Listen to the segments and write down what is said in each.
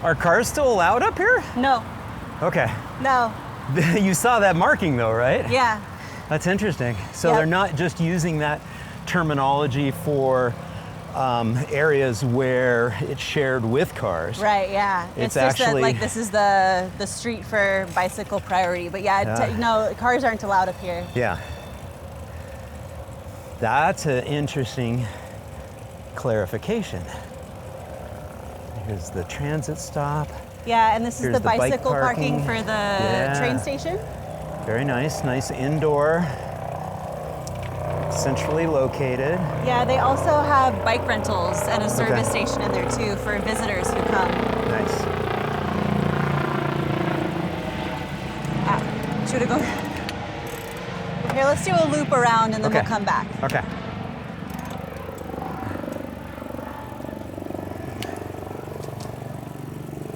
Are cars still allowed up here? No. Okay. No. You saw that marking though, right? Yeah. That's interesting. So Yep. they're not just using that terminology for areas where it's shared with cars. Right, yeah. It's just actually- that, like, this is the street for bicycle priority. But yeah, no, cars aren't allowed up here. Yeah. That's an interesting clarification. Here's the transit stop. Yeah, and this Here's is the the bike bicycle parking parking. for the Yeah. train station. Very nice, nice indoor, centrally located. Yeah, they also have bike rentals and a service Okay. station in there too for visitors who come. Nice. Should we go? Here, let's do a loop around and then Okay. we'll come back. Okay.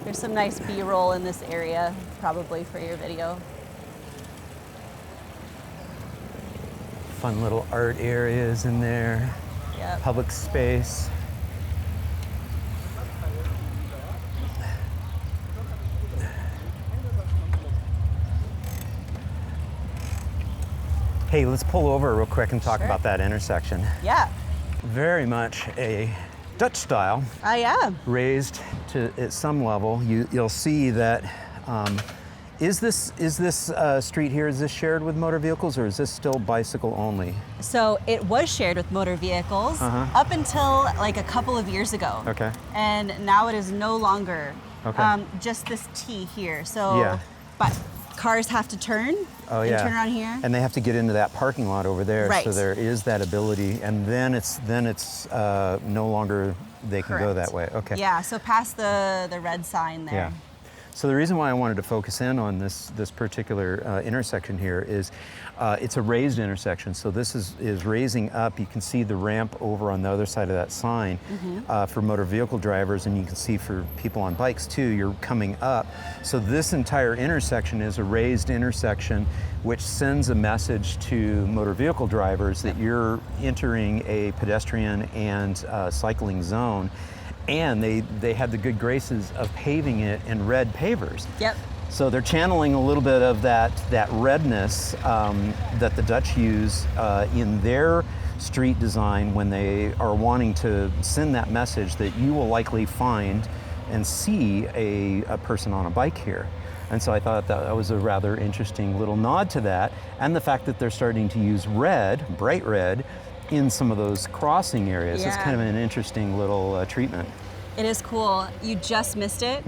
There's some nice B-roll in this area, probably for your video. Fun little art areas in there. Yep. Public space. Hey, let's pull over real quick and talk Sure. about that intersection. Yeah. Very much a Dutch style, I am. raised to at some level. You'll see that. Is this street here? Is this shared with motor vehicles, or is this still bicycle only? So it was shared with motor vehicles up until like a couple of years ago. Okay. And now it is no longer. Okay. Just this T here. So, Yeah. but cars have to turn Oh and yeah. turn around here. And they have to get into that parking lot over there. Right. So there is that ability, and then it's no longer they can go Correct. that way. Okay. Yeah, so past the red sign there. Yeah. So the reason why I wanted to focus in on this particular intersection here is it's a raised intersection. So this is raising up. You can see the ramp over on the other side of that sign for motor vehicle drivers, and you can see for people on bikes too, you're coming up. So this entire intersection is a raised intersection, which sends a message to motor vehicle drivers that you're entering a pedestrian and cycling zone. And they had the good graces of paving it in red pavers. Yep. So they're channeling a little bit of that redness that the Dutch use in their street design when they are wanting to send that message that you will likely find and see a person on a bike here. And so I thought that was a rather interesting little nod to that, and the fact that they're starting to use red, bright red, in some of those crossing areas. It's Yeah. kind of an interesting little treatment. It is cool. You just missed it.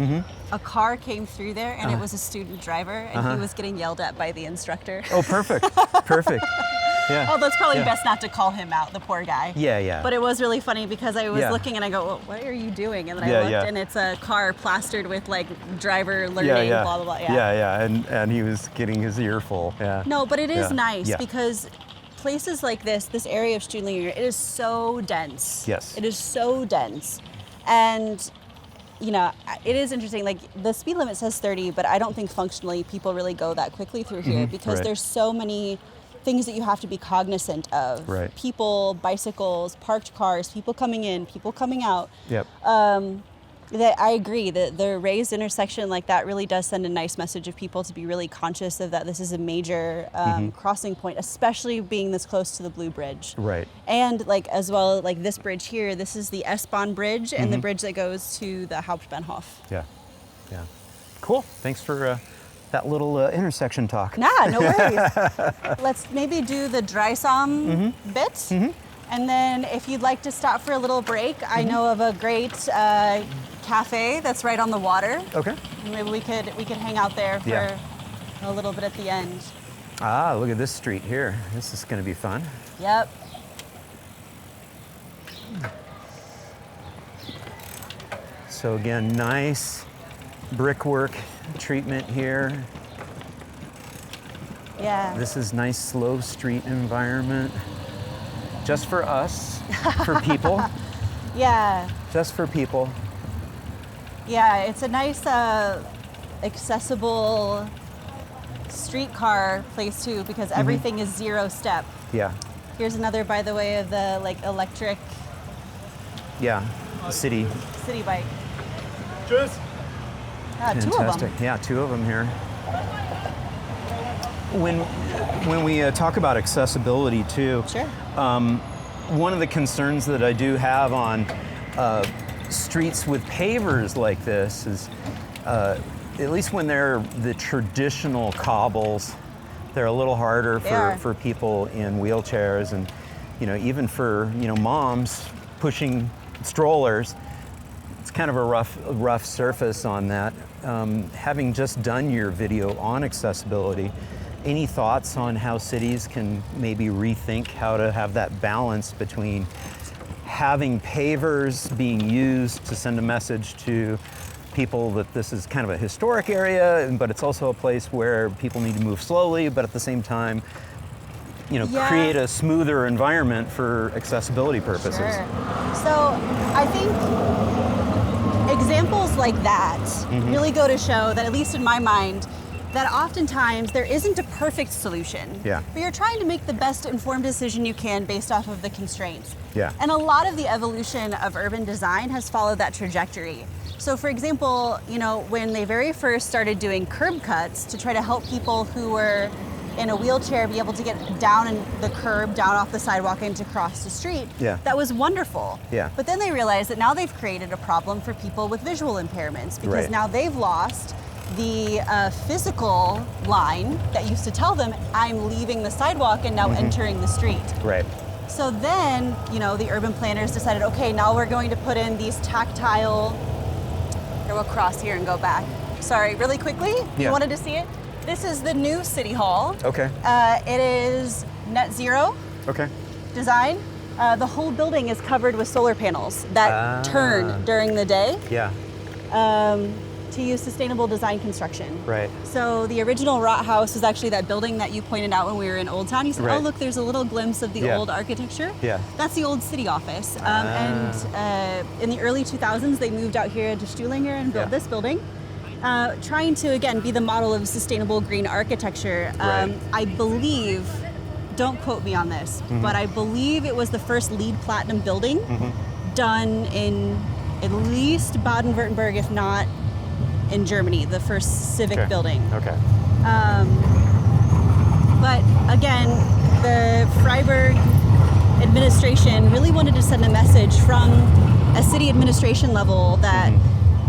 A car came through there and it was a student driver and he was getting yelled at by the instructor. Oh, perfect, perfect. Yeah. Oh, that's probably Yeah. best not to call him out, the poor guy. Yeah, yeah. But it was really funny because I was Yeah. looking and I go, well, what are you doing? And then Yeah, I looked yeah. and it's a car plastered with like driver learning, yeah. blah, blah, blah. Yeah, and he was getting his earful. Yeah. No, but it is Yeah. nice Yeah. because places like this area of Stüdlinger, it is so dense. Yes. It is so dense. And, you know, it is interesting. Like the speed limit says 30, but I don't think functionally people really go that quickly through here because Right. there's so many things that you have to be cognizant of. Right. People, bicycles, parked cars, people coming in, people coming out. Yep. That I agree that the raised intersection like that really does send a nice message of people to be really conscious of that this is a major crossing point, especially being this close to the Blue Bridge. Right. And like as well, like this bridge here, this is the S-Bahn bridge and the bridge that goes to the Hauptbahnhof. Yeah. Yeah. Cool. Thanks for that little intersection talk. Nah, no worries. Let's maybe do the Dreisam bit. And then if you'd like to stop for a little break, I know of a great cafe that's right on the water. Okay. Maybe we could hang out there for Yeah. a little bit at the end. Ah, look at this street here. This is going to be fun. Yep. So again, nice brickwork treatment here. Yeah. This is nice slow street environment. Just for us, for people, Yeah. just for people. Yeah. It's a nice, accessible streetcar place too, because everything is 0 step. Yeah. Here's another, by the way, of the like electric Yeah. City. bike. Tschüss. Two of Fantastic. them. Yeah, 2 of them here. When we talk about accessibility too, Sure. one of the concerns that I do have on streets with pavers like this is, at least when they're the traditional cobbles, they're a little harder for people in wheelchairs, and even for moms pushing strollers. It's kind of a rough surface on that. Having just done your video on accessibility, any thoughts on how cities can maybe rethink how to have that balance between having pavers being used to send a message to people that this is kind of a historic area, but it's also a place where people need to move slowly, but at the same time, create a smoother environment for accessibility purposes? Sure. So I think examples like that really go to show that, at least in my mind, that oftentimes there isn't a perfect solution. Yeah. But you're trying to make the best informed decision you can based off of the constraints. Yeah. And a lot of the evolution of urban design has followed that trajectory. So for example, when they very first started doing curb cuts to try to help people who were in a wheelchair be able to get down in the curb, down off the sidewalk and to cross the street, that was wonderful. Yeah. But then they realized that now they've created a problem for people with visual impairments, because now they've lost the physical line that used to tell them, I'm leaving the sidewalk and now entering the street. Right. So then, the urban planners decided, okay, now we're going to put in these tactile, here, we'll cross here and go back. Sorry, really quickly, you wanted to see it? This is the new City Hall. Okay. It is net zero design. The whole building is covered with solar panels that turn during the day. Yeah. To use sustainable design construction. Right. So the original Rot House was actually that building that you pointed out when we were in Old Town. You said, oh, look, there's a little glimpse of the old architecture. Yeah. That's the old city office. And in the early 2000s, they moved out here to Stuhlinger and built this building, trying to, again, be the model of sustainable green architecture. I believe, don't quote me on this, but I believe it was the first LEED Platinum building done in at least Baden-Württemberg, if not in Germany, the first civic building. Okay. But again, the Freiburg administration really wanted to send a message from a city administration level that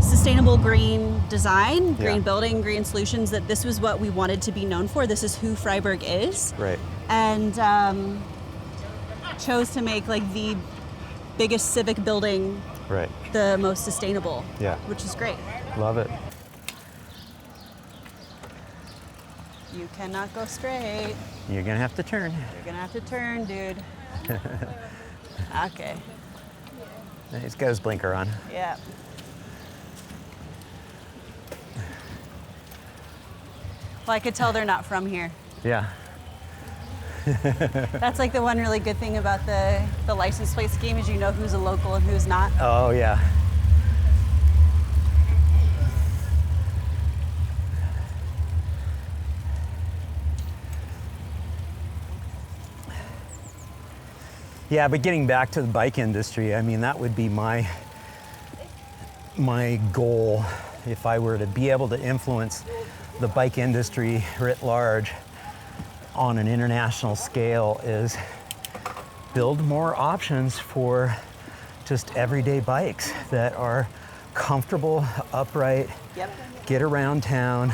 sustainable green design, green building, green solutions, that this was what we wanted to be known for. This is who Freiburg is. Right. And chose to make like the biggest civic building the most sustainable, which is great. Love it. You cannot go straight. You're gonna have to turn. You're gonna have to turn, dude. Okay. He's got his blinker on. Yeah. Well, I could tell they're not from here. Yeah. That's like the one really good thing about the license plate scheme, is you know who's a local and who's not. Oh, yeah. Yeah, but getting back to the bike industry, I mean, that would be my goal if I were to be able to influence the bike industry writ large on an international scale, is build more options for just everyday bikes that are comfortable, upright, get around town,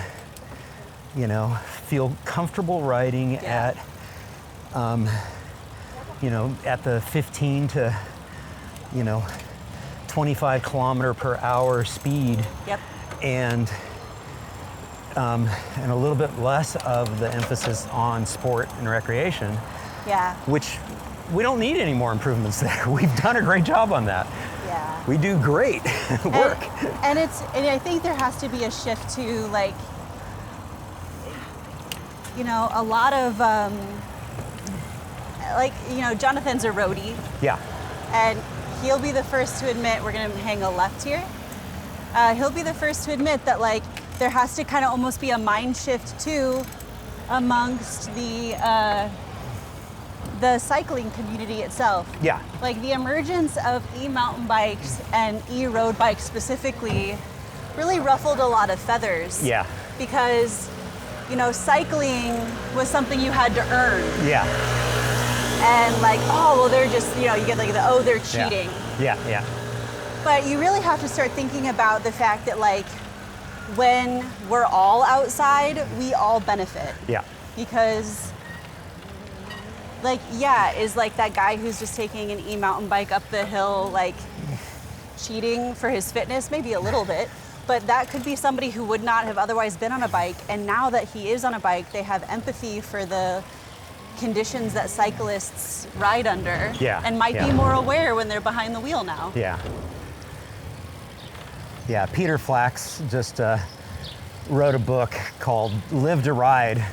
feel comfortable riding at at the 15 to, 25 kilometer per hour speed. And a little bit less of the emphasis on sport and recreation. Which we don't need any more improvements there. We've done a great job on that. We do great work. And I think there has to be a shift to a lot of Jonathan's a roadie. And he'll be the first to admit, we're gonna hang a left here. He'll be the first to admit that there has to kind of almost be a mind shift to amongst the cycling community itself. Yeah. Like the emergence of e-mountain bikes and e-road bikes specifically really ruffled a lot of feathers. Yeah. Because, you know, cycling was something you had to earn. Yeah. And like, oh, well, they're just, you know, you get like the, oh, they're cheating. Yeah, yeah. But you really have to start thinking about the fact that like, when we're all outside, we all benefit. Yeah. Because like, yeah, is like that guy who's just taking an e-mountain bike up the hill, like cheating for his fitness? Maybe a little bit, but that could be somebody who would not have otherwise been on a bike. And now that he is on a bike, they have empathy for the conditions that cyclists ride under. Yeah, And might yeah. be more aware when they're behind the wheel now. Yeah. Yeah, Peter Flax just wrote a book called Live to Ride,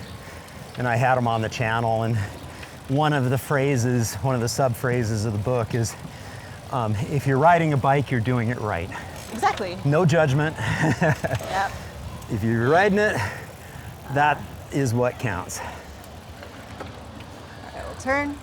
and I had him on the channel, and one of the phrases, one of the sub-phrases of the book is, if you're riding a bike, you're doing it right. Exactly. No judgment. Yep. If you're riding it, that is what counts. All right, we'll turn.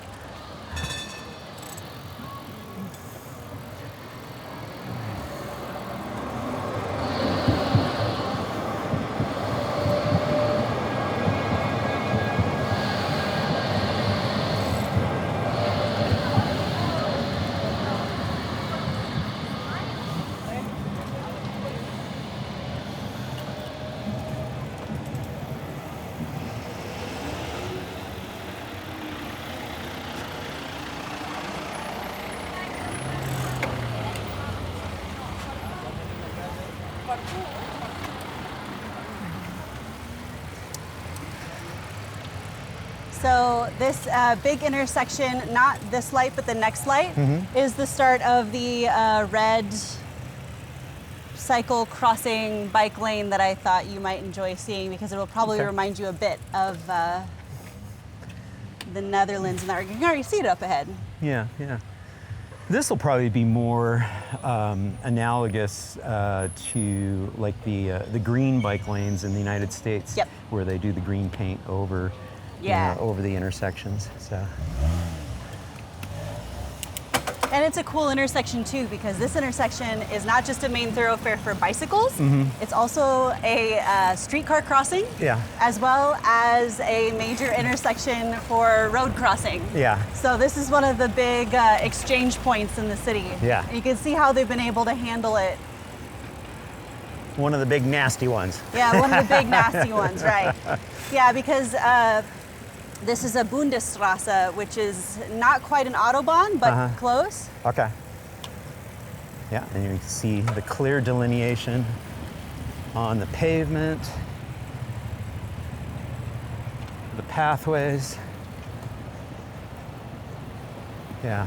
So this big intersection, not this light, but the next light, is the start of the red cycle crossing bike lane that I thought you might enjoy seeing, because it will probably remind you a bit of the Netherlands in that regard. You can already see it up ahead. Yeah, yeah. This will probably be more analogous to like the green bike lanes in the United States, Yep. where they do the green paint over, Yeah. over the intersections. So. And it's a cool intersection too, because this intersection is not just a main thoroughfare for bicycles, it's also a streetcar crossing, Yeah. as well as a major intersection for road crossing. Yeah. So this is one of the big exchange points in the city. Yeah. And you can see how they've been able to handle it. One of the big nasty ones. Yeah, one of the big nasty ones, right. Yeah, because this is a Bundesstraße, which is not quite an Autobahn, but close. Okay. Yeah, and you can see the clear delineation on the pavement, the pathways. Yeah.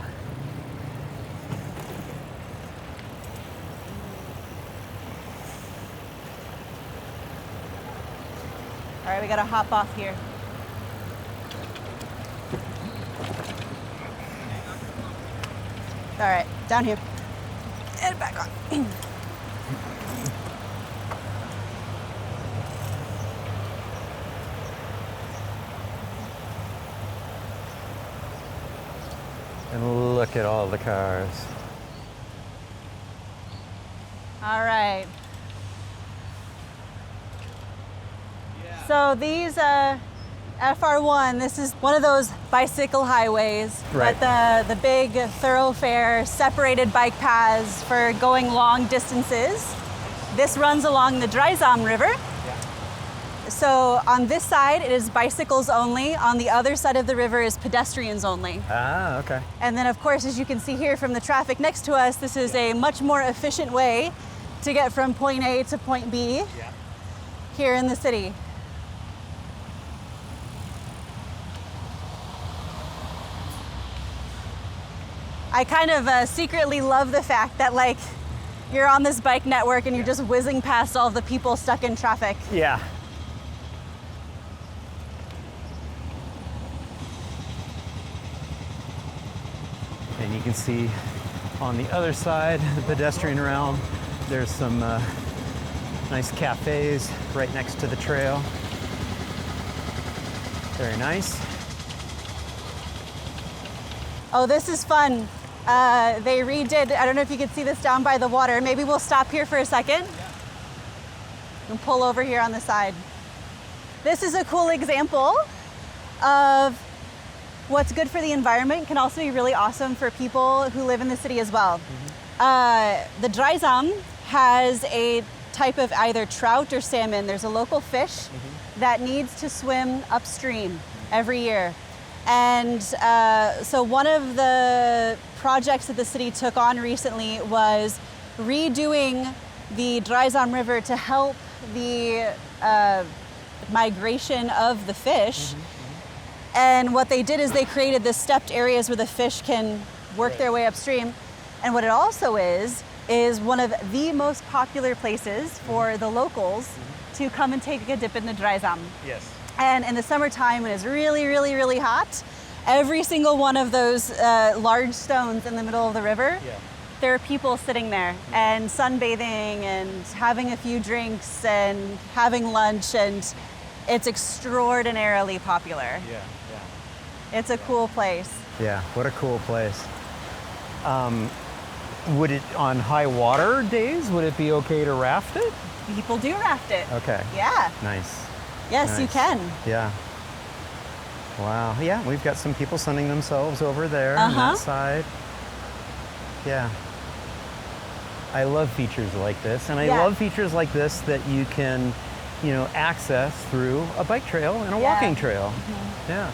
All right, we gotta hop off here. All right, down here. And back on. And look at all the cars. All right. So these FR1, this is one of those bicycle highways, Right. but the big thoroughfare separated bike paths for going long distances. This runs along the Dreisam River. So on this side, it is bicycles only. On the other side of the river is pedestrians only. Ah, okay. And then of course, as you can see here from the traffic next to us, this is a much more efficient way to get from point A to point B here in the city. I kind of secretly love the fact that like you're on this bike network and you're just whizzing past all the people stuck in traffic. Yeah. And you can see on the other side, the pedestrian realm, there's some nice cafes right next to the trail. Very nice. Oh, this is fun. They redid, I don't know if you can see this down by the water. Maybe we'll stop here for a second and pull over here on the side. This is a cool example of what's good for the environment can also be really awesome for people who live in the city as well. The Dreisam has a type of either trout or salmon. There's a local fish that needs to swim upstream every year. And so one of the projects that the city took on recently was redoing the Dreisam River to help the migration of the fish. And what they did is they created the stepped areas where the fish can work their way upstream. And what it also is one of the most popular places for the locals to come and take a dip in the Dreisam. Yes. And in the summertime, when it's really, really, really hot, every single one of those large stones in the middle of the river, there are people sitting there and sunbathing and having a few drinks and having lunch, and it's extraordinarily popular. It's a cool place. Yeah, what a cool place. Would it, on high water days, would it be okay to raft it? People do raft it. Okay. Yeah. Nice. Yes, Nice. you can. Yeah. Wow. Yeah, we've got some people sunning themselves over there on that side. Yeah. I love features like this, and I love features like this that you can, access through a bike trail and a walking trail. Yeah.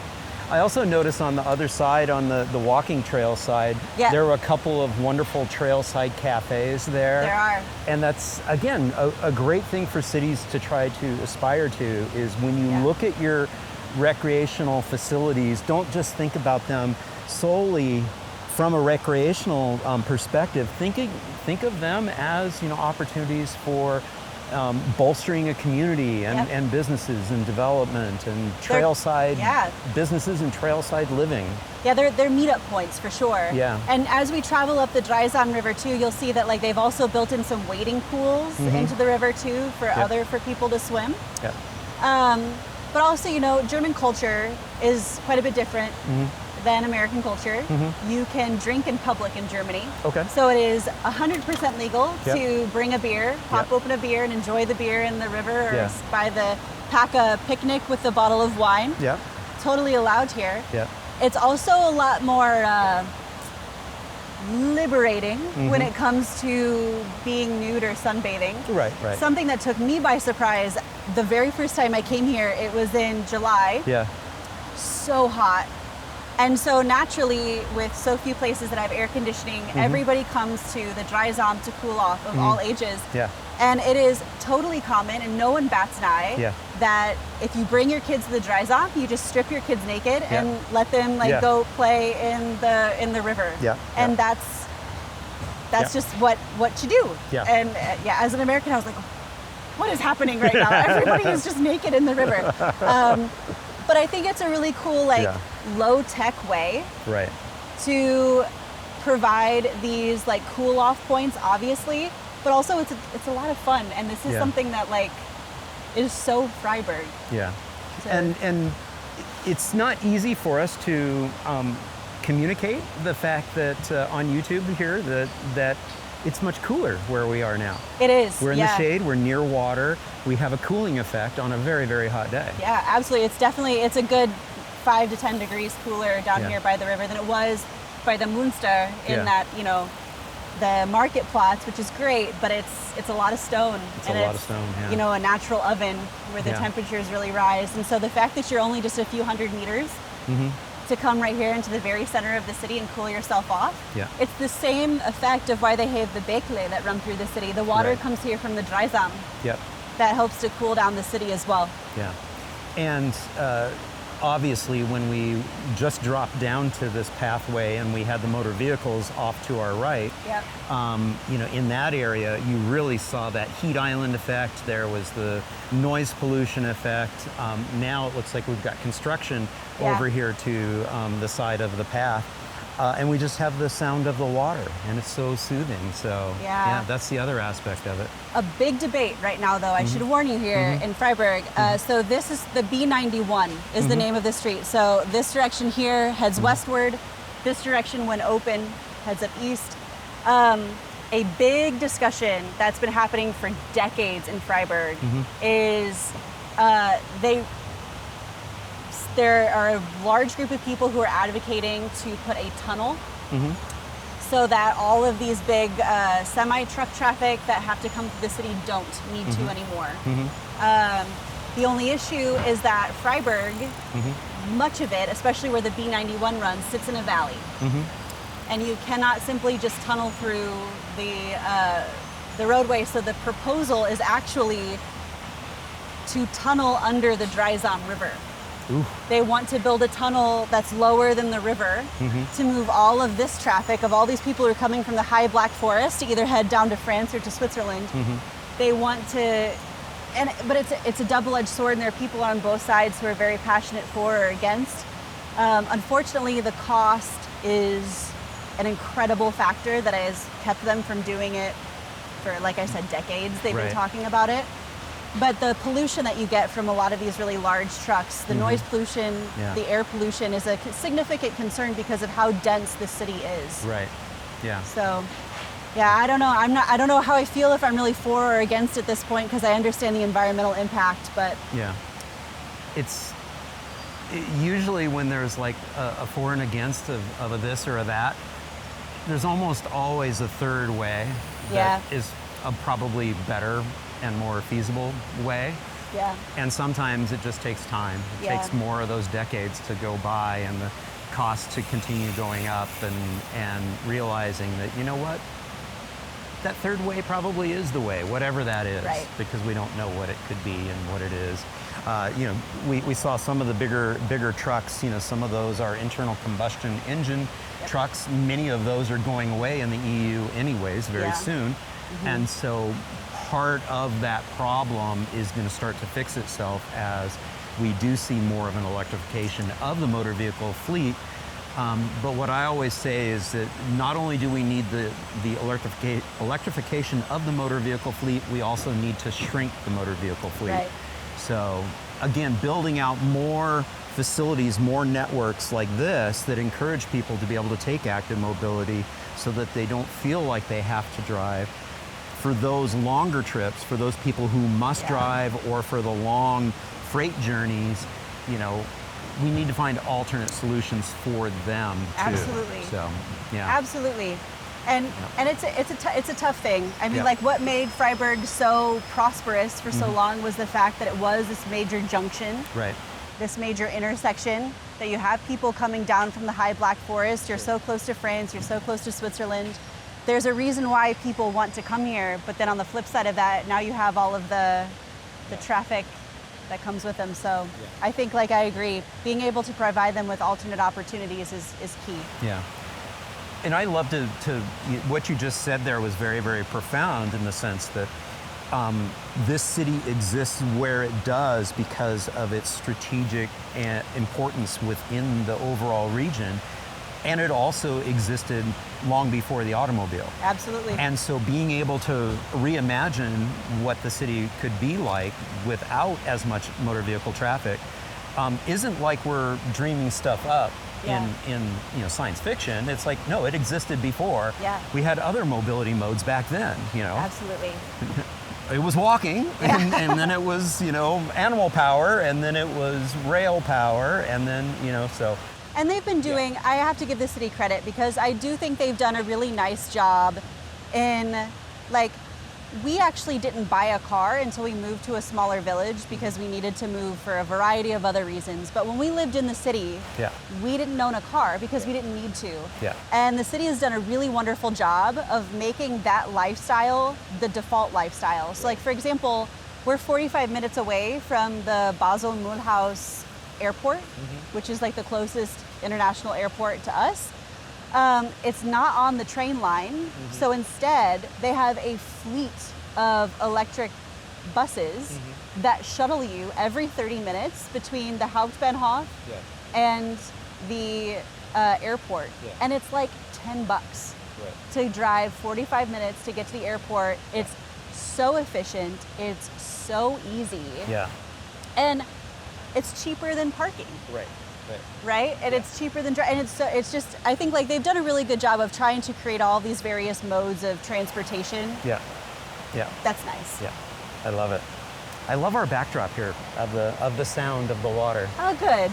I also noticed on the other side, on the walking trail side, there were a couple of wonderful trailside cafes there. There are. And that's, again, a great thing for cities to try to aspire to is when you look at your recreational facilities, don't just think about them solely from a recreational perspective. Think of them as opportunities for bolstering a community and businesses and development and trailside businesses and trailside living. Yeah, they're meetup points for sure. Yeah. And as we travel up the Dreisam River too, you'll see that they've also built in some wading pools into the river too for people to swim. Yeah. But also, German culture is quite a bit different than American culture. You can drink in public in Germany. Okay. So it is 100% legal to bring a beer, pop open a beer and enjoy the beer in the river or pack a picnic with a bottle of wine. Yeah. Totally allowed here. Yeah. It's also a lot more liberating when it comes to being nude or sunbathing. Right. Something that took me by surprise, the very first time I came here, it was in July. Yeah. So hot. And so naturally, with so few places that have air conditioning, everybody comes to the Dreisam to cool off of all ages. Yeah. And it is totally common, and no one bats an eye, that if you bring your kids to the Dreisam, you just strip your kids naked and let them go play in the river. Yeah. And that's just what you do. Yeah. And as an American, I was like, what is happening right now? Everybody is just naked in the river. But I think it's a really cool, low-tech way to provide these cool-off points, obviously, but also it's a lot of fun, and this is something that is so Freiburg. Yeah, and it's not easy for us to communicate the fact that on YouTube here that it's much cooler where we are now. It is. We're in the shade, we're near water, we have a cooling effect on a very, very hot day. Yeah, absolutely. It's a good 5 to 10 degrees cooler down here by the river than it was by the Münster in that, the marketplatz, which is great, but it's a lot of stone. It's a lot of stone, a natural oven where the temperatures really rise. And so the fact that you're only just a few hundred meters to come right here into the very center of the city and cool yourself off. Yeah. It's the same effect of why they have the Bächle that run through the city. The water comes here from the Dreisam. Yep. That helps to cool down the city as well. Yeah. And obviously when we just dropped down to this pathway and we had the motor vehicles off to our right, in that area you really saw that heat island effect. There was the noise pollution effect. Now it looks like we've got construction over here to the side of the path. And we just have the sound of the water, and it's so soothing. So Yeah. that's the other aspect of it. A big debate right now, though, I should warn you here in Freiburg. So this is the B91 is the name of the street. So this direction here heads westward. This direction, when open, heads up east. A big discussion that's been happening for decades in Freiburg is there are a large group of people who are advocating to put a tunnel so that all of these big semi-truck traffic that have to come to the city don't need to anymore. The only issue is that Freiburg, much of it, especially where the B91 runs, sits in a valley. And you cannot simply just tunnel through the roadway. So the proposal is actually to tunnel under the Dreisam River. Ooh. They want to build a tunnel that's lower than the river to move all of this traffic of all these people who are coming from the high Black Forest to either head down to France or to Switzerland. They want to, but it's a double-edged sword, and there are people on both sides who are very passionate for or against. Unfortunately, the cost is an incredible factor that has kept them from doing it for, like I said, decades. They've been talking about it. But the pollution that you get from a lot of these really large trucks, the noise pollution, the air pollution is a significant concern because of how dense the city is. Right. Yeah. So, yeah, I don't know. I don't know how I feel if I'm really for or against at this point because I understand the environmental impact, but Yeah. It's usually when there's like a for and against of a this or a that, there's almost always a third way that is a probably better and more feasible way. Yeah. And sometimes it just takes time. It takes more of those decades to go by and the cost to continue going up and realizing that, you know what, that third way probably is the way, whatever that is, because we don't know what it could be and what it is. You know, we saw some of the bigger trucks, you know, some of those are internal combustion engine trucks. Many of those are going away in the EU anyways very soon. And so part of that problem is going to start to fix itself as we do see more of an electrification of the motor vehicle fleet. But what I always say is that not only do we need the electrification of the motor vehicle fleet, we also need to shrink the motor vehicle fleet. Right. So again, building out more facilities, more networks like this that encourage people to be able to take active mobility so that they don't feel like they have to drive. For those longer trips, for those people who must drive, or for the long freight journeys, you know, we need to find alternate solutions for them too. Absolutely. So, yeah. Absolutely. And it's a tough thing. I mean, like what made Freiburg so prosperous for so long was the fact that it was this major junction, this major intersection, that you have people coming down from the high Black Forest. You're so close to France, you're so close to Switzerland. There's a reason why people want to come here, but then on the flip side of that, now you have all of the traffic that comes with them. So I think, like, I agree, being able to provide them with alternate opportunities is key. Yeah. And I love to what you just said there was very, very profound in the sense that this city exists where it does because of its strategic importance within the overall region. And it also existed long before the automobile. Absolutely. And so being able to reimagine what the city could be like without as much motor vehicle traffic isn't like we're dreaming stuff up in you know, science fiction. It's like, no, it existed before. Yeah. We had other mobility modes back then, you know. Absolutely. It was walking, and then it was, you know, animal power, and then it was rail power, and then, you know, so. And they've been doing, I have to give the city credit because I do think they've done a really nice job in, like, we actually didn't buy a car until we moved to a smaller village because we needed to move for a variety of other reasons. But when we lived in the city, we didn't own a car because we didn't need to. And the city has done a really wonderful job of making that lifestyle the default lifestyle. So, like, for example, we're 45 minutes away from the Basel-Mulhouse airport, which is like the closest international airport to us. It's not on the train line, so instead they have a fleet of electric buses that shuttle you every 30 minutes between the Hauptbahnhof and the airport, and it's like $10 to drive 45 minutes to get to the airport. It's so efficient. It's so easy. Yeah. And it's cheaper than parking. Right. Right? And it's cheaper than and it's just, I think like they've done a really good job of trying to create all these various modes of transportation. Yeah. Yeah. That's nice. Yeah. I love it. I love our backdrop here of the sound of the water. Oh, good.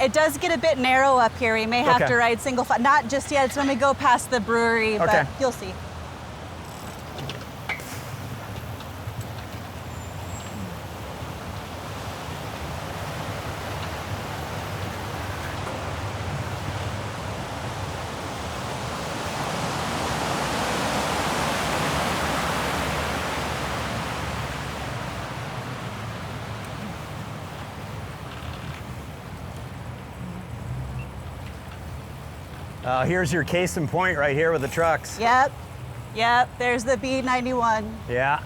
It does get a bit narrow up here. We may have to ride single file. Not just yet. It's when we go past the brewery, but you'll see. Here's your case in point right here with the trucks. Yep. There's the B91. Yeah.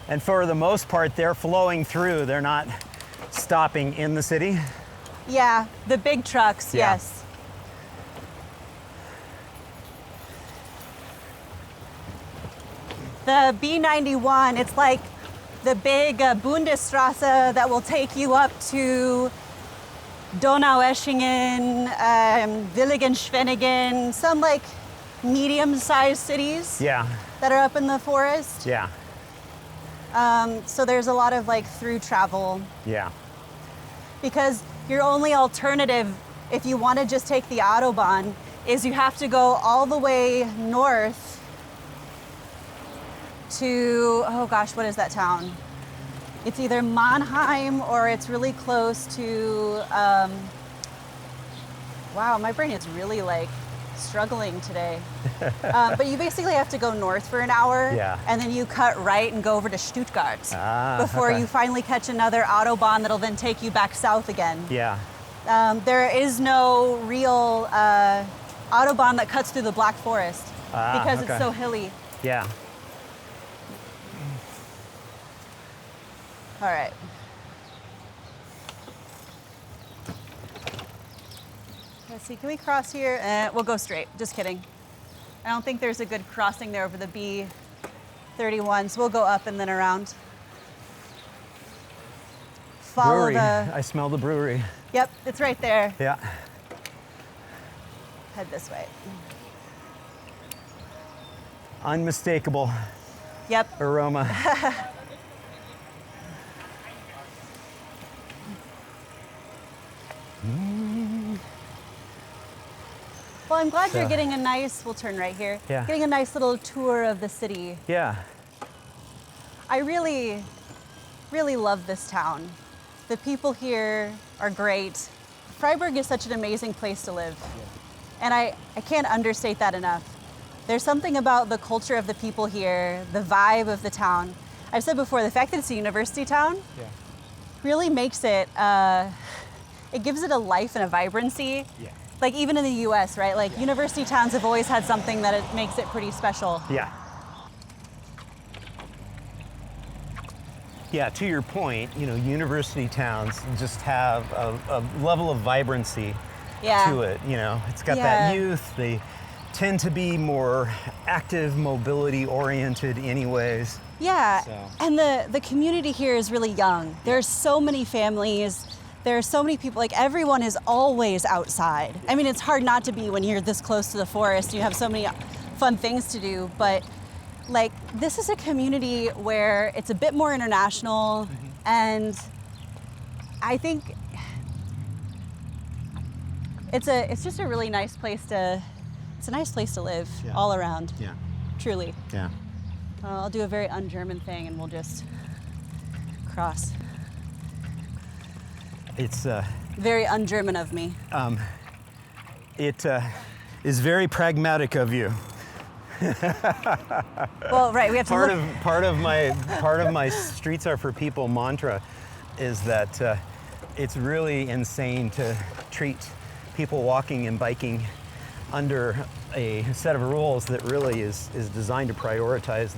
And for the most part, they're flowing through. They're not stopping in the city. Yeah, the big trucks, yes. The B91, it's like the big Bundesstraße that will take you up to Donaueschingen, Villingen-Schwenningen, some like medium-sized cities that are up in the forest. Yeah. So there's a lot of like through travel. Yeah. Because your only alternative, if you want to just take the Autobahn, is you have to go all the way north to, oh gosh, what is that town? It's either Mannheim or it's really close to, wow, my brain is really like struggling today. But you basically have to go north for an hour, and then you cut right and go over to Stuttgart before you finally catch another Autobahn that'll then take you back south again. Yeah. There is no real Autobahn that cuts through the Black Forest because it's so hilly. Yeah. All right. Let's see, can we cross here? We'll go straight, just kidding. I don't think there's a good crossing there over the B31, so we'll go up and then around. Follow brewery. the... I smell the brewery. Yep, it's right there. Yeah. Head this way. Unmistakable. Yep. Aroma. Well, I'm glad you're getting a nice, we'll turn right here, getting a nice little tour of the city. Yeah. I really, really love this town. The people here are great. Freiburg is such an amazing place to live. And I can't understate that enough. There's something about the culture of the people here, the vibe of the town. I've said before, the fact that it's a university town really makes it, it gives it a life and a vibrancy. Like even in the US, right? Like university towns have always had something that it makes it pretty special. Yeah. Yeah, to your point, you know, university towns just have a level of vibrancy to it, you know. It's got that youth, they tend to be more active, mobility oriented anyways. Yeah, and the community here is really young. There's so many families. There are so many people, like everyone is always outside. I mean, it's hard not to be when you're this close to the forest. You have so many fun things to do, but like this is a community where it's a bit more international, and I think it's just a really nice place to, it's a nice place to live all around. Yeah. Truly. Yeah. I'll do a very un-German thing and we'll just cross. It's Very un-German of me. it is very pragmatic of you. Well, right, we have to look. Part of my streets are for people mantra is that it's really insane to treat people walking and biking under a set of rules that really is designed to prioritize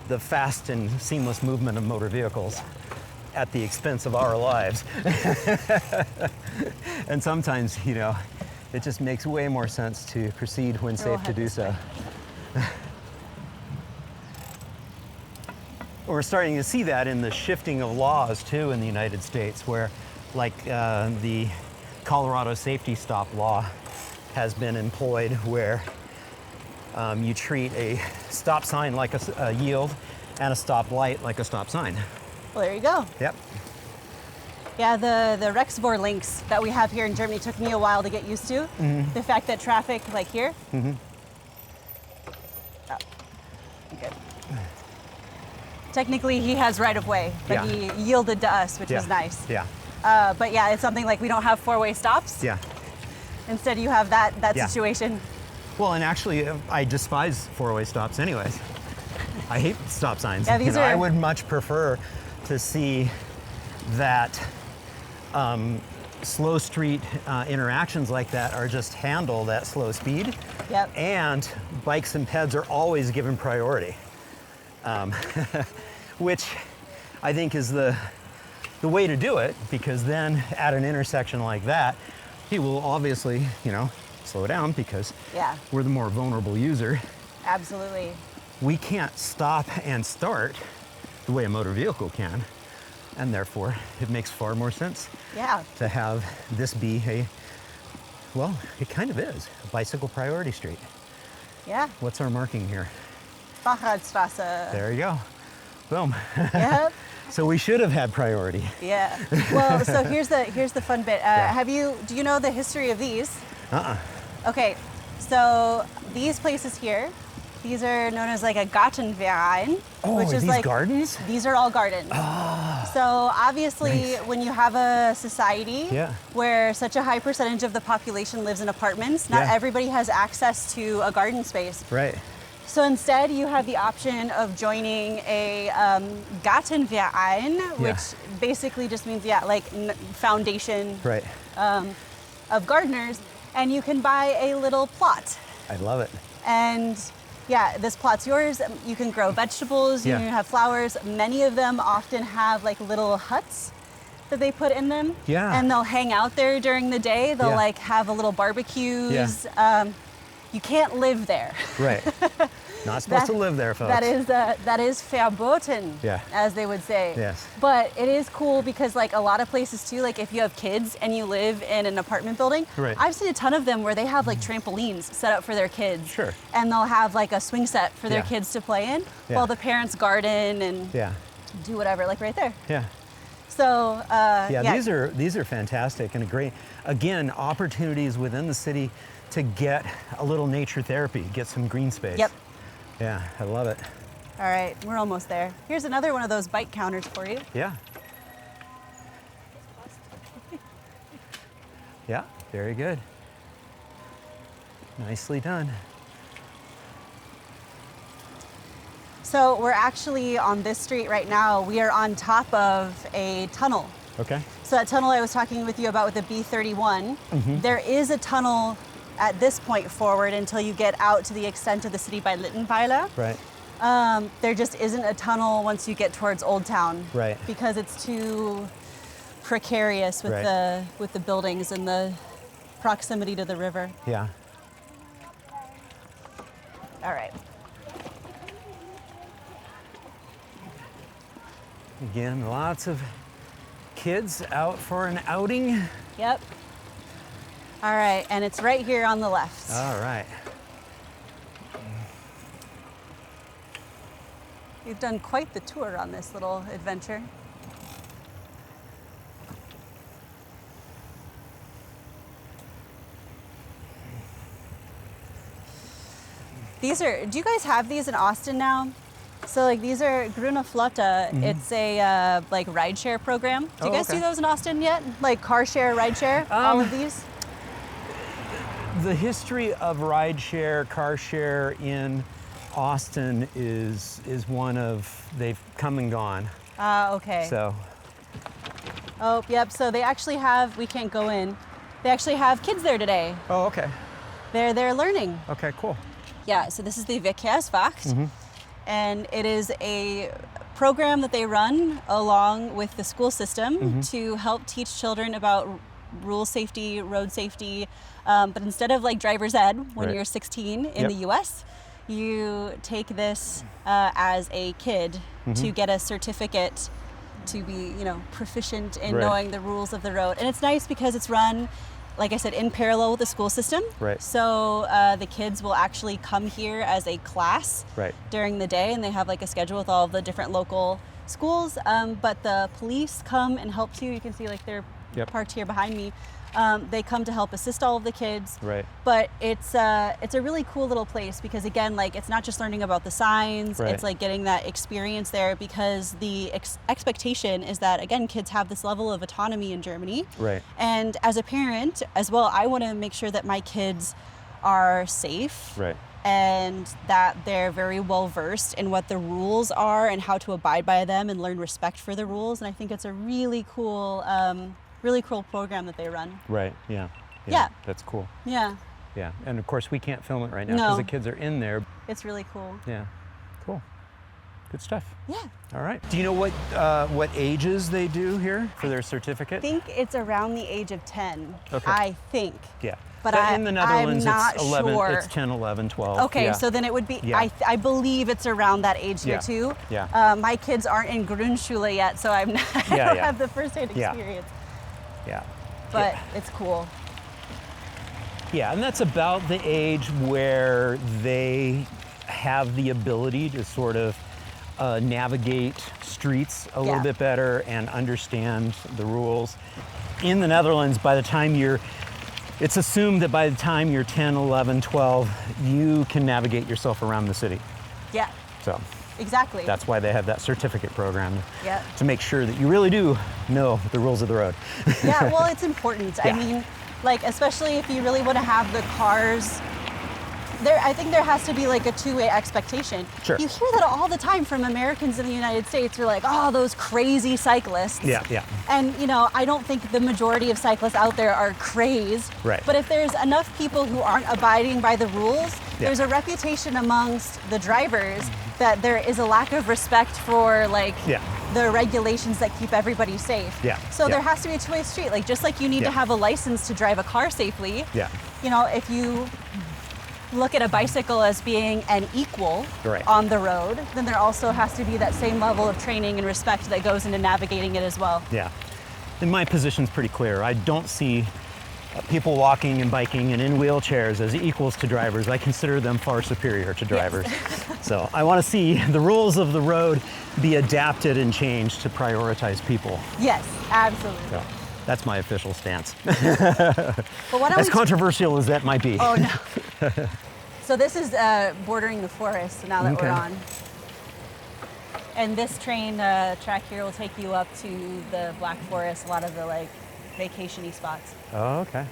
the fast and seamless movement of motor vehicles at the expense of our lives. And sometimes, you know, it just makes way more sense to proceed when safe to do so. We're starting to see that in the shifting of laws too in the United States, where like the Colorado safety stop law has been employed, where you treat a stop sign like a yield and a stop light like a stop sign. Well, there you go. Yep. Yeah, the Rexvor links that we have here in Germany took me a while to get used to. Mm-hmm. The fact that traffic, like here. Mm-hmm. Oh, good. Technically, he has right of way, but Yeah. he yielded to us, which Yeah. was nice. Yeah. But yeah, it's something like we don't have four-way stops. Yeah. Instead, you have that Yeah. situation. Well, and actually, I despise four-way stops anyways. I hate stop signs. Yeah, these I are- would much prefer to see that slow street interactions like that are just handled at slow speed. Yep. And bikes and peds are always given priority, which I think is the way to do it, because then at an intersection like that, he will obviously, you know, slow down because Yeah. we're the more vulnerable user. Absolutely. We can't stop and start the way a motor vehicle can, and therefore it makes far more sense Yeah. to have this be well, it kind of is, a bicycle priority street. Yeah. What's our marking here? Fahrradstraße. There you go. Boom. Yep. So we should have had priority. Yeah. Well, so here's the fun bit. Yeah. Do you know the history of these? Uh-uh. Okay. So these places here, these are known as like a Gartenverein, Oh, which are is these like gardens? These are all gardens. So obviously, Nice. when you have a society Yeah. where such a high percentage of the population lives in apartments, not Yeah. everybody has access to a garden space. Right. So instead, you have the option of joining a Gartenverein, which basically just means, like foundation Right. of gardeners, and you can buy a little plot. I love it. And yeah, this plot's yours. You can grow vegetables, you Yeah. can have flowers. Many of them often have like little huts that they put in them. Yeah. And they'll hang out there during the day. They'll Yeah. like have a little barbecues. Yeah. You can't live there. Right. Not supposed to That- live there, folks. That is verboten, Yeah. as they would say. Yes. But it is cool because like a lot of places too, like if you have kids and you live in an apartment building, Right. I've seen a ton of them where they have like trampolines set up for their kids. Sure. And they'll have like a swing set for their Yeah. kids to play in Yeah. while the parents garden and Yeah. do whatever, like right there. Yeah. So Yeah, these are fantastic and great. Again, opportunities within the city to get a little nature therapy, get some green space. Yep. Yeah, I love it. All right, we're almost there. Here's another one of those bike counters for you. Yeah. Yeah, very good. Nicely done. So we're actually on this street right now. We are on top of a tunnel. Okay. So that tunnel I was talking with you about with the B31, there is a tunnel at this point forward until you get out to the extent of the city by Littenweiler. Right. There just isn't a tunnel once you get towards Old Town. Right. Because it's too precarious with Right. the buildings and the proximity to the river. Yeah. All right. Again, lots of kids out for an outing. Yep. All right, and it's right here on the left. All right. We've done quite the tour on this little adventure. Do you guys have these in Austin now? So like these are Grüne Flotte. It's a like rideshare program. Do you guys do those in Austin yet? Like car share, rideshare, all of these? The history of rideshare, car share in Austin is one of, they've come and gone. Okay. So. Oh, yep. So they actually have, we can't go in. They actually have kids there today. Oh, okay. They're learning. Okay, cool. Yeah, so this is the Verkehrswacht, and it is a program that they run along with the school system to help teach children about rule safety, road safety, but instead of like driver's ed when you're 16 in the US, you take this as a kid to get a certificate to be, you know, proficient in knowing the rules of the road. And it's nice because it's run, like I said, in parallel with the school system. Right. So the kids will actually come here as a class during the day, and they have like a schedule with all of the different local schools. But the police come and help too. You can see like they're parked here behind me. They come to help assist all of the kids. Right. But it's a really cool little place because again, like it's not just learning about the signs. It's like getting that experience there because the expectation is that again, kids have this level of autonomy in Germany. Right. And as a parent as well, I want to make sure that my kids are safe. Right. And that they're very well versed in what the rules are and how to abide by them and learn respect for the rules. And I think it's a really cool program that they run. Right, yeah. That's cool. Yeah. Yeah, and of course we can't film it right now because the kids are in there. It's really cool. Yeah, cool. Good stuff. Yeah. All right. Do you know what ages they do here for their certificate? I think it's around the age of 10. Okay. I think. Yeah. But in the Netherlands, I'm not it's 11, sure. It's 10, 11, 12. Okay, so then it would be, I believe it's around that age here too. Yeah. My kids aren't in Grundschule yet, so I don't have the first-hand experience. Yeah. But it's cool. Yeah, and that's about the age where they have the ability to sort of navigate streets a little bit better and understand the rules. In the Netherlands, it's assumed that by the time you're 10, 11, 12, you can navigate yourself around the city. Yeah. So. Exactly. That's why they have that certificate program to make sure that you really do know the rules of the road. Yeah, well, it's important. I mean, like, especially if you really want to have the cars I think there has to be like a two-way expectation. Sure. You hear that all the time from Americans in the United States. We're like, oh, those crazy cyclists. Yeah, yeah. And you know, I don't think the majority of cyclists out there are crazed. Right. But if there's enough people who aren't abiding by the rules, there's a reputation amongst the drivers that there is a lack of respect for like the regulations that keep everybody safe. Yeah. So there has to be a two-way street. Like just like you need to have a license to drive a car safely. Yeah. You know, if you look at a bicycle as being an equal on the road, then there also has to be that same level of training and respect that goes into navigating it as well. Yeah. And my position's pretty clear. I don't see people walking and biking and in wheelchairs as equals to drivers. I consider them far superior to drivers. So I want to see the rules of the road be adapted and changed to prioritize people. Yes, absolutely. So that's my official stance. But as controversial as that might be. Oh no. So this is bordering the forest now that we're on. And this train track here will take you up to the Black Forest, a lot of the like vacation-y spots. Oh, okay.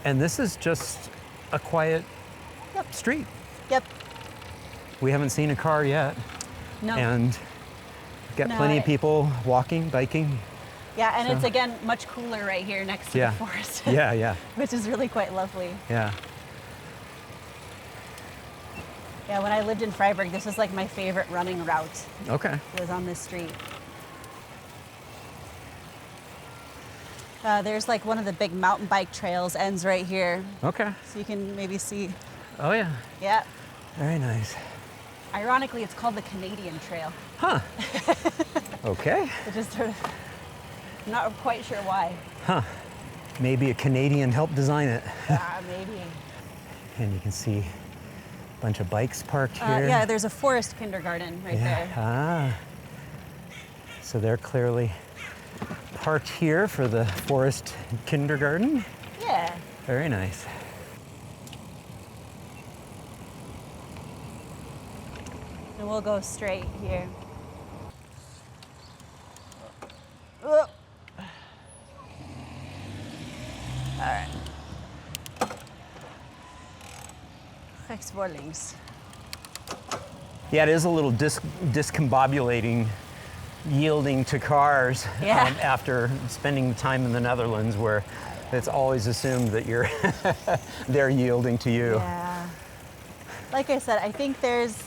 And this is just a quiet street. Yep. We haven't seen a car yet. No. And we've got plenty of people walking, biking. Yeah, and it's again much cooler right here next to the forest. Yeah, yeah. Which is really quite lovely. Yeah. Yeah, when I lived in Freiburg, this was like my favorite running route. Okay. It was on this street. There's like one of the big mountain bike trails ends right here. Okay. So you can maybe see. Oh yeah. Yeah. Very nice. Ironically, it's called the Canadian Trail. Huh. Okay. It just sort of, I'm not quite sure why. Huh. Maybe a Canadian helped design it. Maybe. And you can see a bunch of bikes parked here. Yeah, there's a forest kindergarten right there. Ah. So they're clearly parked here for the forest kindergarten. Yeah. Very nice. we'll go straight here. All right. Rechts vor links. Yeah, it is a little discombobulating, yielding to cars Yeah. after spending time in the Netherlands, where it's always assumed that you're they're yielding to you. Yeah. Like I said, I think there's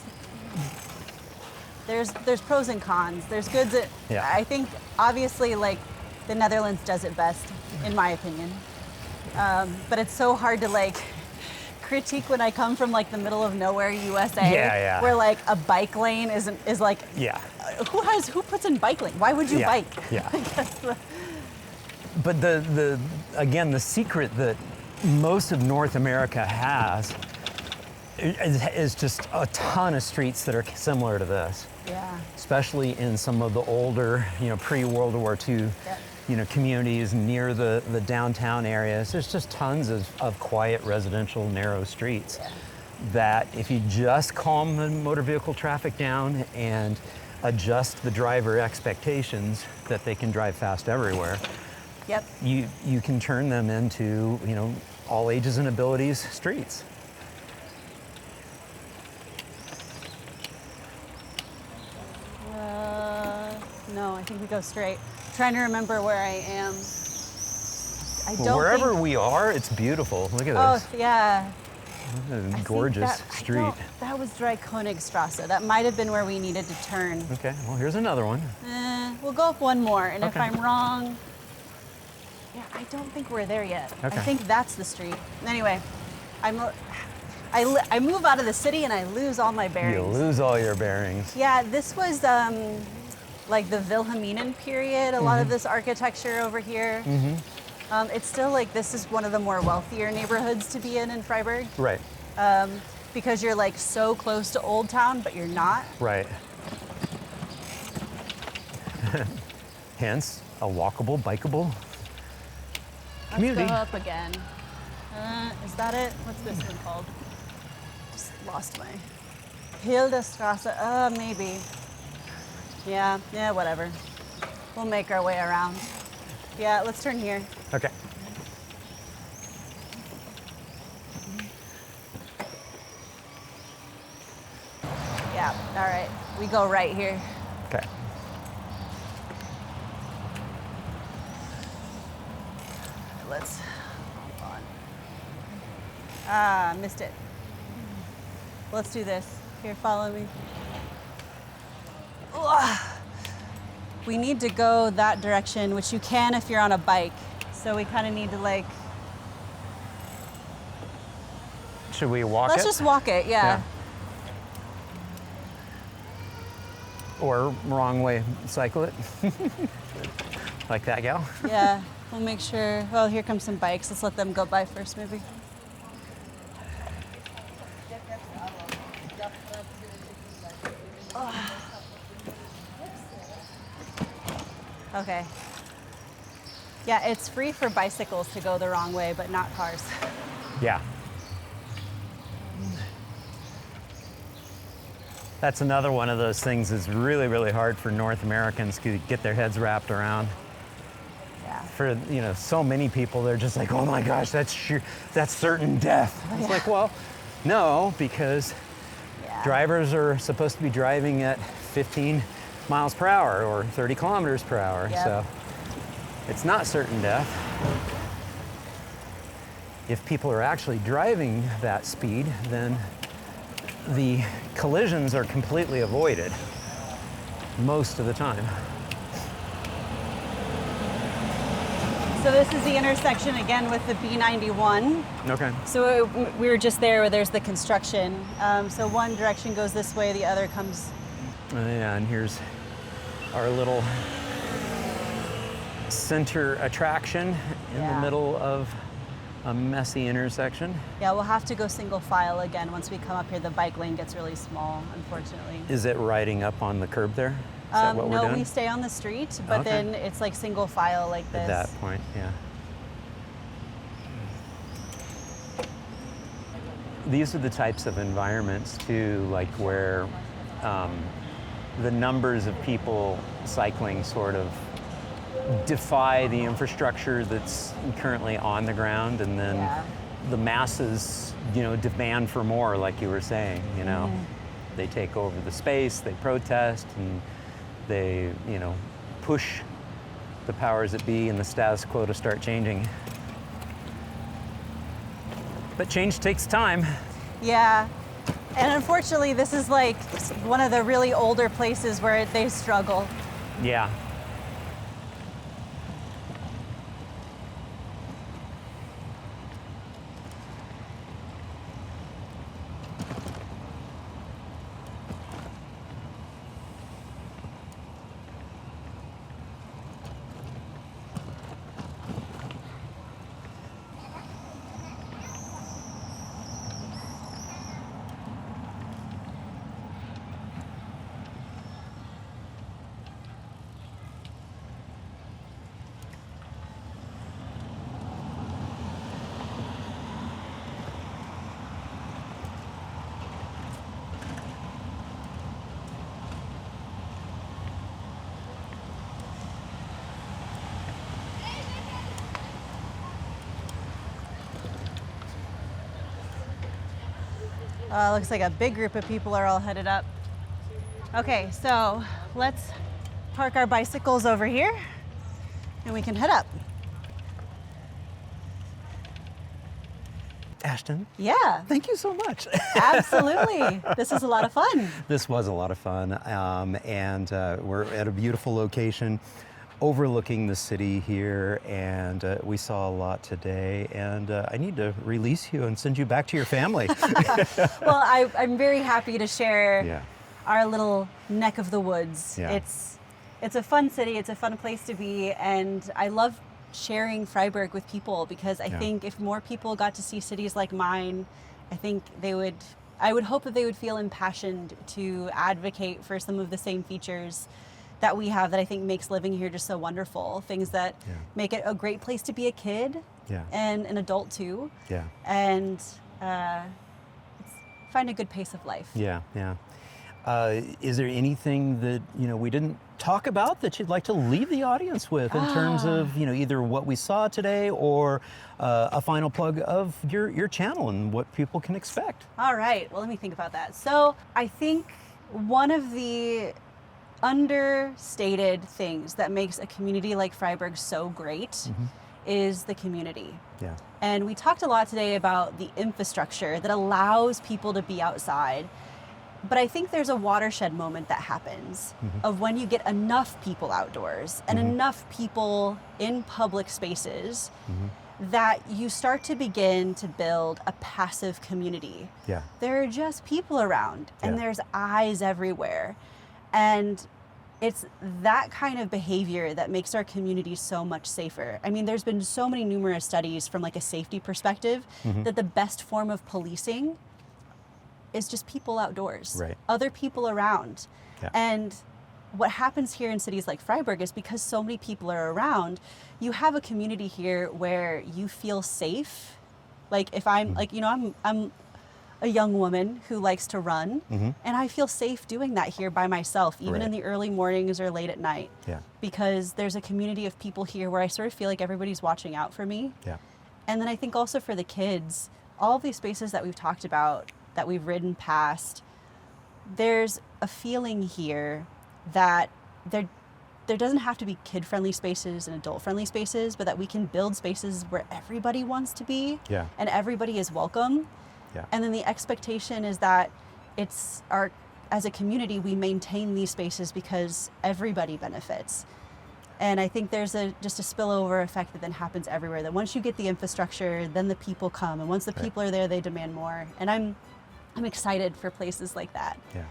pros and cons. There's goods. Yeah. I think obviously like the Netherlands does it best, in my opinion. But it's so hard to like critique when I come from like the middle of nowhere USA, Yeah. where like a bike lane is like Yeah. who puts in bike lane? Why would you Yeah. bike? Yeah. I guess But the secret that most of North America has is just a ton of streets that are similar to this. yeah. Especially in some of the older, pre-World War II, Yep. communities near the downtown areas. There's just tons of quiet residential narrow streets that if you just calm the motor vehicle traffic down and adjust the driver expectations that they can drive fast everywhere, Yep. you can turn them into, all ages and abilities streets. No, I think we go straight. Trying to remember where I am. I don't Wherever think, we are, it's beautiful. Look at Oh, this. yeah. What a I think gorgeous that- I street. don't- That was Dreikonigstrasse. That might have been where we needed to turn. Okay, well, here's another one. We'll go up one more, and if Okay. I'm wrong, yeah, I don't think we're there yet. Okay. I think that's the street. Anyway, I move out of the city and I lose all my bearings. You lose all your bearings. Yeah, this was like the Wilhelminen period, a lot of this architecture over here. It's still like this is one of the more wealthier neighborhoods to be in Freiburg, Right, because you're like so close to Old Town, but you're not. right. Hence, a walkable, bikeable community. Let's go up again. Is that it? What's this one called? Just lost my Hildestrasse. Maybe. Yeah, whatever. We'll make our way around. Yeah, let's turn here. Okay. Yeah, all right. We go right here. Okay. Let's hold on. Missed it. Let's do this. Here, follow me. Ugh. We need to go that direction, which you can if you're on a bike. So we kind of need to like, Should we walk let's it? just walk it, yeah. Or wrong way, cycle it. Like that gal. Yeah, we'll make sure. Well, here comes some bikes. Let's let them go by first, maybe. Okay. Yeah, it's free for bicycles to go the wrong way, but not cars. Yeah. That's another one of those things that's really, really hard for North Americans to get their heads wrapped around. Yeah. For so many people, they're just like, oh my gosh, that's certain death. It's like, well, no, because Yeah. drivers are supposed to be driving at 15 miles per hour or 30 kilometers per hour. Yep. So it's not certain death. If people are actually driving that speed, then the collisions are completely avoided most of the time. So this is the intersection again with the B91. Okay. So we were just there where there's the construction. So one direction goes this way, the other comes. Yeah, and here's our little center attraction in the Yeah. middle of a messy intersection. Yeah, we'll have to go single file again once we come up here. The bike lane gets really small, unfortunately. Is it riding up on the curb there? Is that what we're No, doing? we stay on the street, but Okay. then it's like single file like this. At that point, yeah. These are the types of environments too, like where the numbers of people cycling sort of defy the infrastructure that's currently on the ground, and then the masses, demand for more, like you were saying, They take over the space, they protest, and they, push the powers that be and the status quo to start changing. But change takes time. Yeah. And unfortunately, this is like one of the really older places where they struggle. Yeah. Looks like a big group of people are all headed up. Okay, so let's park our bicycles over here and we can head up. Ashton? Yeah. Thank you so much. Absolutely. This is a lot of fun. This was a lot of fun, and we're at a beautiful location overlooking the city here, and we saw a lot today, and I need to release you and send you back to your family. Well, I'm very happy to share our little neck of the woods. Yeah. It's a fun city, it's a fun place to be, and I love sharing Freiburg with people because I think if more people got to see cities like mine, I think I would hope that they would feel impassioned to advocate for some of the same features that we have that I think makes living here just so wonderful. Things that make it a great place to be a kid and an adult too. Yeah. And find a good pace of life. Yeah, yeah. Is there anything that we didn't talk about that you'd like to leave the audience with in terms of either what we saw today or a final plug of your channel and what people can expect? All right. Well, let me think about that. So I think one of the understated things that makes a community like Freiburg so great is the community. Yeah. And we talked a lot today about the infrastructure that allows people to be outside. But I think there's a watershed moment that happens of when you get enough people outdoors and enough people in public spaces that you start to begin to build a passive community. Yeah. There are just people around and there's eyes everywhere. And it's that kind of behavior that makes our community so much safer. I mean, there's been so many numerous studies from like a safety perspective that the best form of policing is just people outdoors, other people around. Yeah. And what happens here in cities like Freiburg is because so many people are around, you have a community here where you feel safe. Like if I'm like, I'm a young woman who likes to run and I feel safe doing that here by myself, even in the early mornings or late at night, because there's a community of people here where I sort of feel like everybody's watching out for me. Yeah. And then I think also for the kids, all of these spaces that we've talked about, that we've ridden past, there's a feeling here that there doesn't have to be kid-friendly spaces and adult-friendly spaces, but that we can build spaces where everybody wants to be and everybody is welcome. Yeah. And then the expectation is that as a community, we maintain these spaces because everybody benefits. And I think there's just a spillover effect that then happens everywhere, that once you get the infrastructure, then the people come. And once the people are there, they demand more. And I'm excited for places like that. Yeah.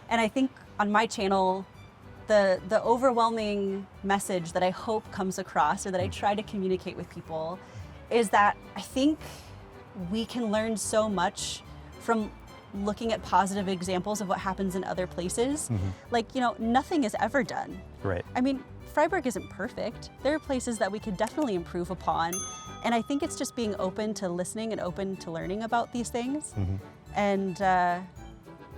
And I think on my channel, the overwhelming message that I hope comes across, or that I try to communicate with people, is that I think we can learn so much from looking at positive examples of what happens in other places. Like, nothing is ever done. Right. I mean, Freiburg isn't perfect. There are places that we could definitely improve upon. And I think it's just being open to listening and open to learning about these things. And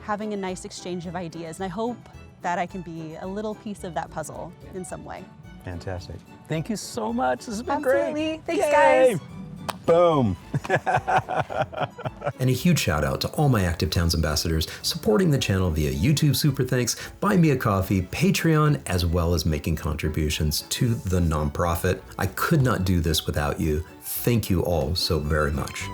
having a nice exchange of ideas. And I hope that I can be a little piece of that puzzle in some way. Fantastic. Thank you so much. This has been Absolutely. great. Thanks, Yay. guys. Boom. And a huge shout out to all my Active Towns ambassadors supporting the channel via YouTube Super Thanks, Buy Me a Coffee, Patreon, as well as making contributions to the nonprofit. I could not do this without you. Thank you all so very much.